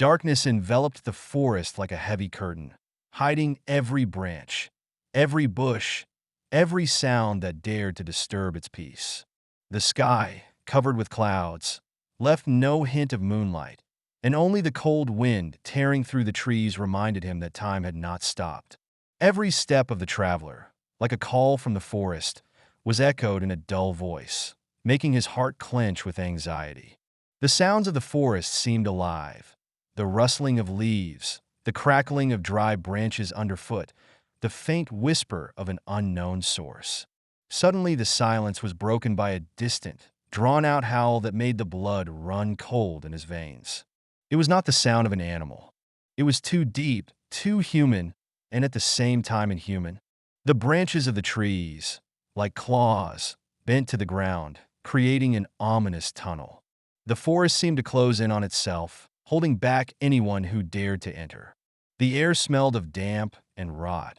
Darkness enveloped the forest like a heavy curtain, hiding every branch, every bush, every sound that dared to disturb its peace. The sky, covered with clouds, left no hint of moonlight, and only the cold wind tearing through the trees reminded him that time had not stopped. Every step of the traveler, like a call from the forest, was echoed in a dull voice, making his heart clench with anxiety. The sounds of the forest seemed alive. The rustling of leaves, the crackling of dry branches underfoot, the faint whisper of an unknown source. Suddenly the silence was broken by a distant, drawn-out howl that made the blood run cold in his veins. It was not the sound of an animal. It was too deep, too human, and at the same time inhuman. The branches of the trees, like claws, bent to the ground, creating an ominous tunnel. The forest seemed to close in on itself, holding back anyone who dared to enter. The air smelled of damp and rot,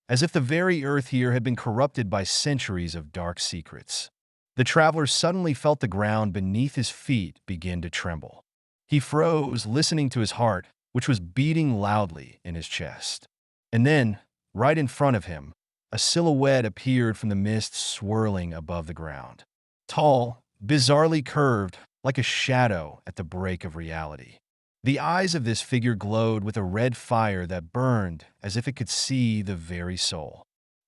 as if the very earth here had been corrupted by centuries of dark secrets. The traveler suddenly felt the ground beneath his feet begin to tremble. He froze, listening to his heart, which was beating loudly in his chest. And then, right in front of him, a silhouette appeared from the mist swirling above the ground. Tall, bizarrely curved, like a shadow at the break of reality. The eyes of this figure glowed with a red fire that burned as if it could see the very soul.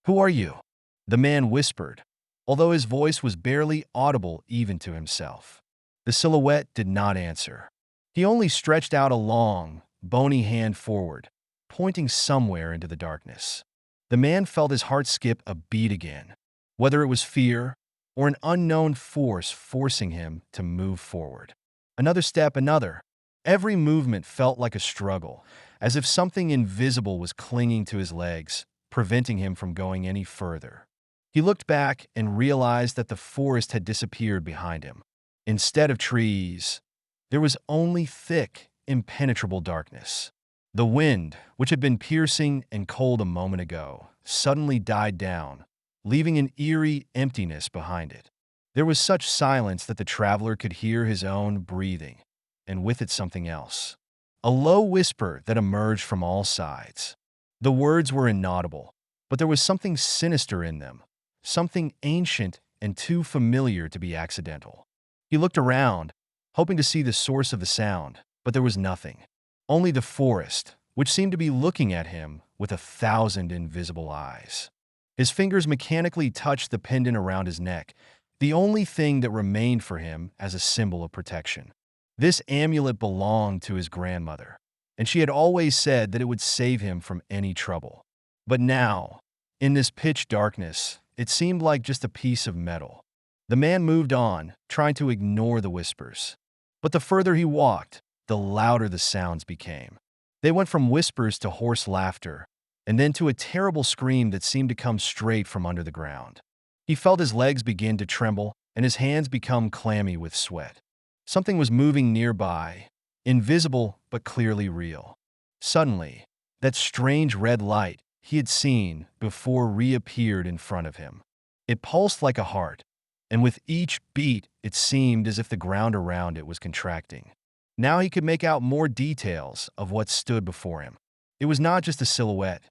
"Who are you?" the man whispered, although his voice was barely audible even to himself. The silhouette did not answer. He only stretched out a long, bony hand forward, pointing somewhere into the darkness. The man felt his heart skip a beat again, whether it was fear or an unknown force forcing him to move forward. Another step, another. Every movement felt like a struggle, as if something invisible was clinging to his legs, preventing him from going any further. He looked back and realized that the forest had disappeared behind him. Instead of trees, there was only thick, impenetrable darkness. The wind, which had been piercing and cold a moment ago, suddenly died down, leaving an eerie emptiness behind it. There was such silence that the traveler could hear his own breathing, and with it something else. A low whisper that emerged from all sides. The words were inaudible, but there was something sinister in them, something ancient and too familiar to be accidental. He looked around, hoping to see the source of the sound, but there was nothing. Only the forest, which seemed to be looking at him with 1,000 invisible eyes. His fingers mechanically touched the pendant around his neck, the only thing that remained for him as a symbol of protection. This amulet belonged to his grandmother, and she had always said that it would save him from any trouble. But now, in this pitch darkness, it seemed like just a piece of metal. The man moved on, trying to ignore the whispers. But the further he walked, the louder the sounds became. They went from whispers to hoarse laughter, and then to a terrible scream that seemed to come straight from under the ground. He felt his legs begin to tremble and his hands become clammy with sweat. Something was moving nearby, invisible but clearly real. Suddenly, that strange red light he had seen before reappeared in front of him. It pulsed like a heart, and with each beat it seemed as if the ground around it was contracting. Now he could make out more details of what stood before him. It was not just a silhouette.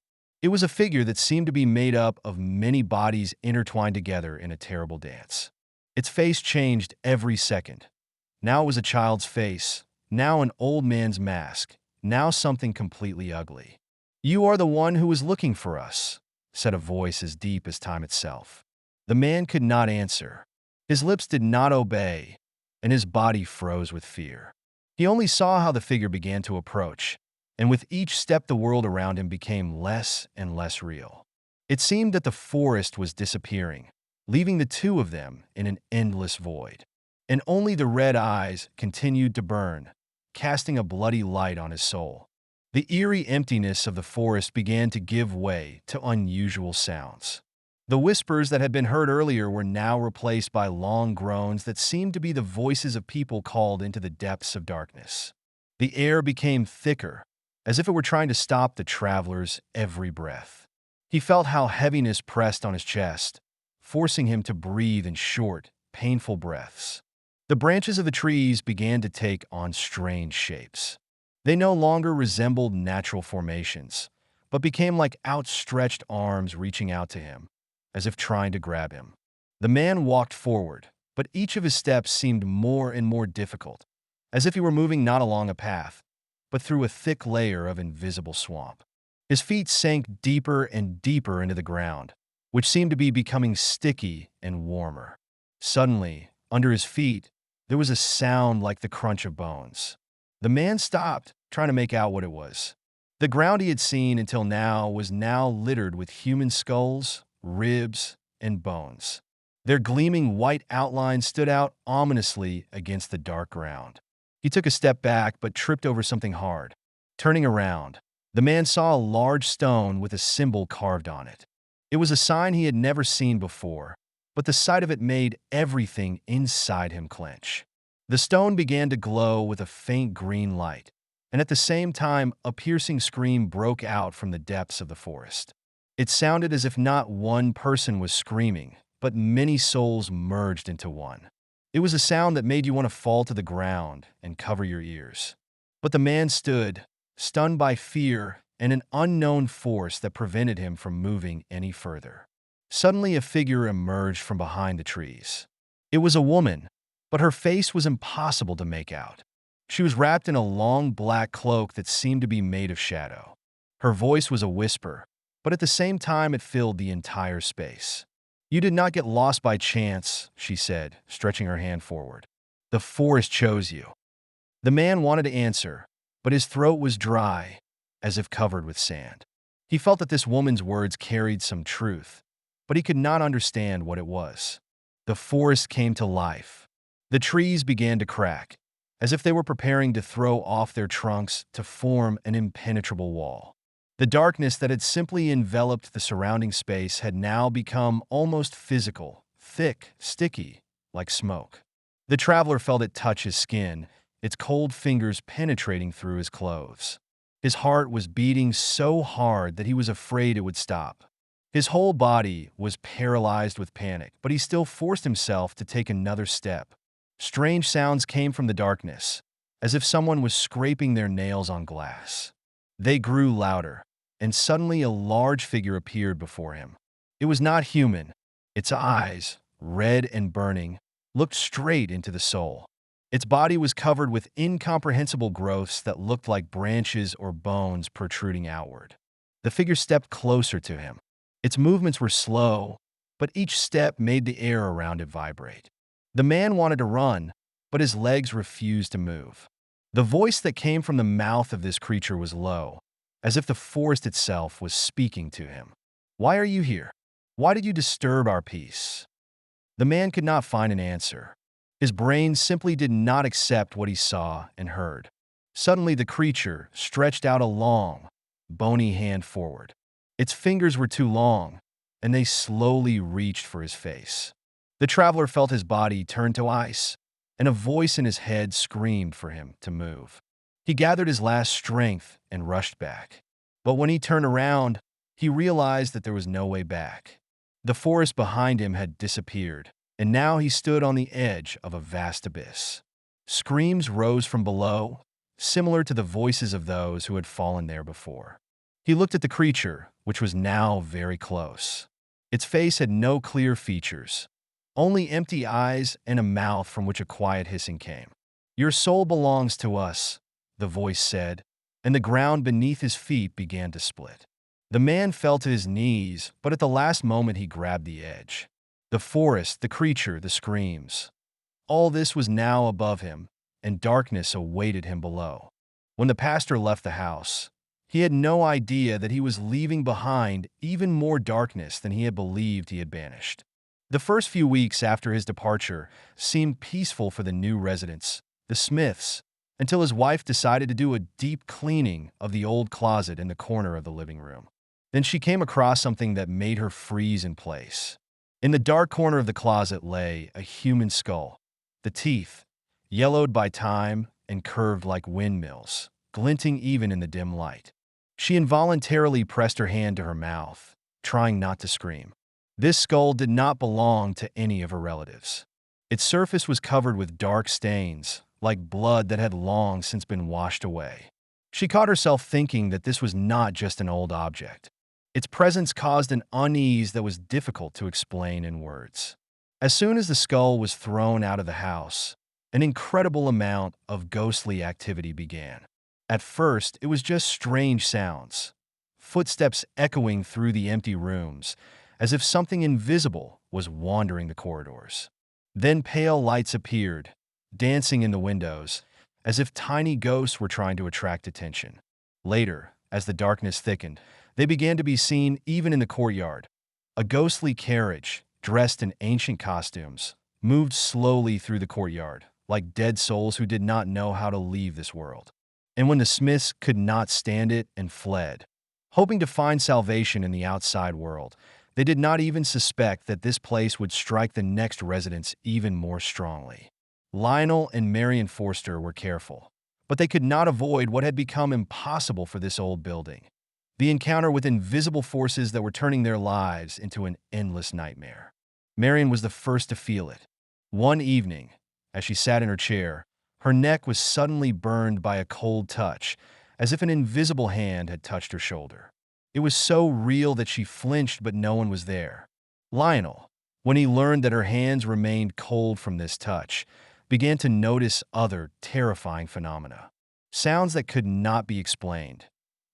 It was a figure that seemed to be made up of many bodies intertwined together in a terrible dance. Its face changed every second. Now it was a child's face, now an old man's mask, now something completely ugly. "You are the one who was looking for us," said a voice as deep as time itself. The man could not answer. His lips did not obey, and his body froze with fear. He only saw how the figure began to approach, and with each step the world around him became less and less real. It seemed that the forest was disappearing, leaving the two of them in an endless void. And only the red eyes continued to burn, casting a bloody light on his soul. The eerie emptiness of the forest began to give way to unusual sounds. The whispers that had been heard earlier were now replaced by long groans that seemed to be the voices of people called into the depths of darkness. The air became thicker, as if it were trying to stop the traveler's every breath. He felt how heaviness pressed on his chest, forcing him to breathe in short, painful breaths. The branches of the trees began to take on strange shapes. They no longer resembled natural formations, but became like outstretched arms reaching out to him, as if trying to grab him. The man walked forward, but each of his steps seemed more and more difficult, as if he were moving not along a path, but through a thick layer of invisible swamp. His feet sank deeper and deeper into the ground, which seemed to be becoming sticky and warmer. Suddenly, under his feet, there was a sound like the crunch of bones. The man stopped, trying to make out what it was. The ground he had seen until now was now littered with human skulls, ribs, and bones. Their gleaming white outlines stood out ominously against the dark ground. He took a step back but tripped over something hard. Turning around, the man saw a large stone with a symbol carved on it. It was a sign he had never seen before, but the sight of it made everything inside him clench. The stone began to glow with a faint green light, and at the same time a piercing scream broke out from the depths of the forest. It sounded as if not one person was screaming, but many souls merged into one. It was a sound that made you want to fall to the ground and cover your ears. But the man stood, stunned by fear and an unknown force that prevented him from moving any further. Suddenly, a figure emerged from behind the trees. It was a woman, but her face was impossible to make out. She was wrapped in a long black cloak that seemed to be made of shadow. Her voice was a whisper, but at the same time it filled the entire space. "You did not get lost by chance," she said, stretching her hand forward. "The forest chose you." The man wanted to answer, but his throat was dry, as if covered with sand. He felt that this woman's words carried some truth, but he could not understand what it was. The forest came to life. The trees began to crack, as if they were preparing to throw off their trunks to form an impenetrable wall. The darkness that had simply enveloped the surrounding space had now become almost physical, thick, sticky, like smoke. The traveler felt it touch his skin, its cold fingers penetrating through his clothes. His heart was beating so hard that he was afraid it would stop. His whole body was paralyzed with panic, but he still forced himself to take another step. Strange sounds came from the darkness, as if someone was scraping their nails on glass. They grew louder, and suddenly a large figure appeared before him. It was not human. Its eyes, red and burning, looked straight into the soul. Its body was covered with incomprehensible growths that looked like branches or bones protruding outward. The figure stepped closer to him. Its movements were slow, but each step made the air around it vibrate. The man wanted to run, but his legs refused to move. The voice that came from the mouth of this creature was low, as if the forest itself was speaking to him. "Why are you here? Why did you disturb our peace?" The man could not find an answer. His brain simply did not accept what he saw and heard. Suddenly, the creature stretched out a long, bony hand forward. Its fingers were too long, and they slowly reached for his face. The traveler felt his body turn to ice, and a voice in his head screamed for him to move. He gathered his last strength and rushed back. But when he turned around, he realized that there was no way back. The forest behind him had disappeared, and now he stood on the edge of a vast abyss. Screams rose from below, similar to the voices of those who had fallen there before. He looked at the creature, which was now very close. Its face had no clear features, only empty eyes and a mouth from which a quiet hissing came. "Your soul belongs to us," the voice said, and the ground beneath his feet began to split. The man fell to his knees, but at the last moment he grabbed the edge. The forest, the creature, the screams. All this was now above him, and darkness awaited him below. When the pastor left the house, he had no idea that he was leaving behind even more darkness than he had believed he had banished. The first few weeks after his departure seemed peaceful for the new residents, the Smiths, until his wife decided to do a deep cleaning of the old closet in the corner of the living room. Then she came across something that made her freeze in place. In the dark corner of the closet lay a human skull, the teeth, yellowed by time and curved like windmills, glinting even in the dim light. She involuntarily pressed her hand to her mouth, trying not to scream. This skull did not belong to any of her relatives. Its surface was covered with dark stains, like blood that had long since been washed away. She caught herself thinking that this was not just an old object. Its presence caused an unease that was difficult to explain in words. As soon as the skull was thrown out of the house, an incredible amount of ghostly activity began. At first, it was just strange sounds, footsteps echoing through the empty rooms, as if something invisible was wandering the corridors. Then pale lights appeared, dancing in the windows, as if tiny ghosts were trying to attract attention. Later, as the darkness thickened, they began to be seen even in the courtyard. A ghostly carriage, dressed in ancient costumes, moved slowly through the courtyard, like dead souls who did not know how to leave this world. And when the Smiths could not stand it and fled, hoping to find salvation in the outside world, they did not even suspect that this place would strike the next residents even more strongly. Lionel and Marion Forster were careful, but they could not avoid what had become impossible for this old building: the encounter with invisible forces that were turning their lives into an endless nightmare. Marion was the first to feel it. One evening, as she sat in her chair, her neck was suddenly burned by a cold touch, as if an invisible hand had touched her shoulder. It was so real that she flinched, but no one was there. Lionel, when he learned that her hands remained cold from this touch, began to notice other terrifying phenomena. Sounds that could not be explained.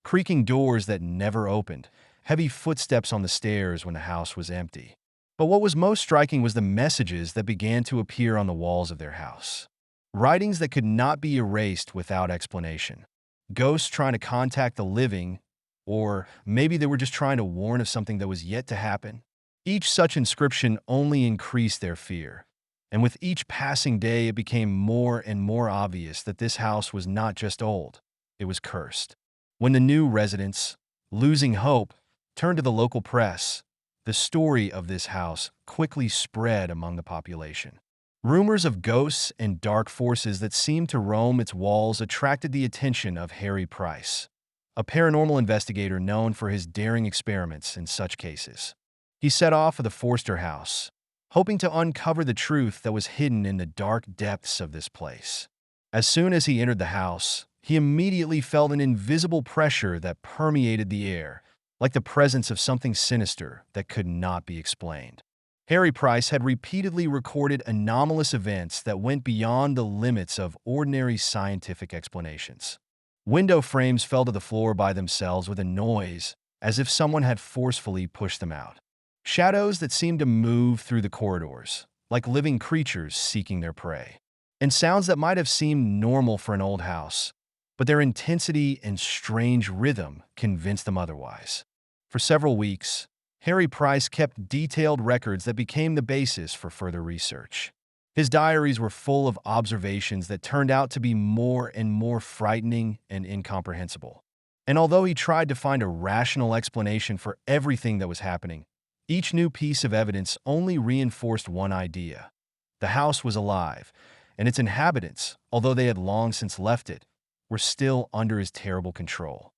Creaking doors that never opened, heavy footsteps on the stairs when the house was empty. But what was most striking was the messages that began to appear on the walls of their house. Writings that could not be erased without explanation. Ghosts trying to contact the living, or maybe they were just trying to warn of something that was yet to happen. Each such inscription only increased their fear, and with each passing day it became more and more obvious that this house was not just old, it was cursed. When the new residents, losing hope, turned to the local press, the story of this house quickly spread among the population. Rumors of ghosts and dark forces that seemed to roam its walls attracted the attention of Harry Price, a paranormal investigator known for his daring experiments in such cases. He set off for the Forster house, hoping to uncover the truth that was hidden in the dark depths of this place. As soon as he entered the house, he immediately felt an invisible pressure that permeated the air, like the presence of something sinister that could not be explained. Harry Price had repeatedly recorded anomalous events that went beyond the limits of ordinary scientific explanations. Window frames fell to the floor by themselves with a noise, as if someone had forcefully pushed them out. Shadows that seemed to move through the corridors, like living creatures seeking their prey. And sounds that might have seemed normal for an old house, but their intensity and strange rhythm convinced them otherwise. For several weeks, Harry Price kept detailed records that became the basis for further research. His diaries were full of observations that turned out to be more and more frightening and incomprehensible. And although he tried to find a rational explanation for everything that was happening, each new piece of evidence only reinforced one idea: the house was alive, and its inhabitants, although they had long since left it, were still under his terrible control.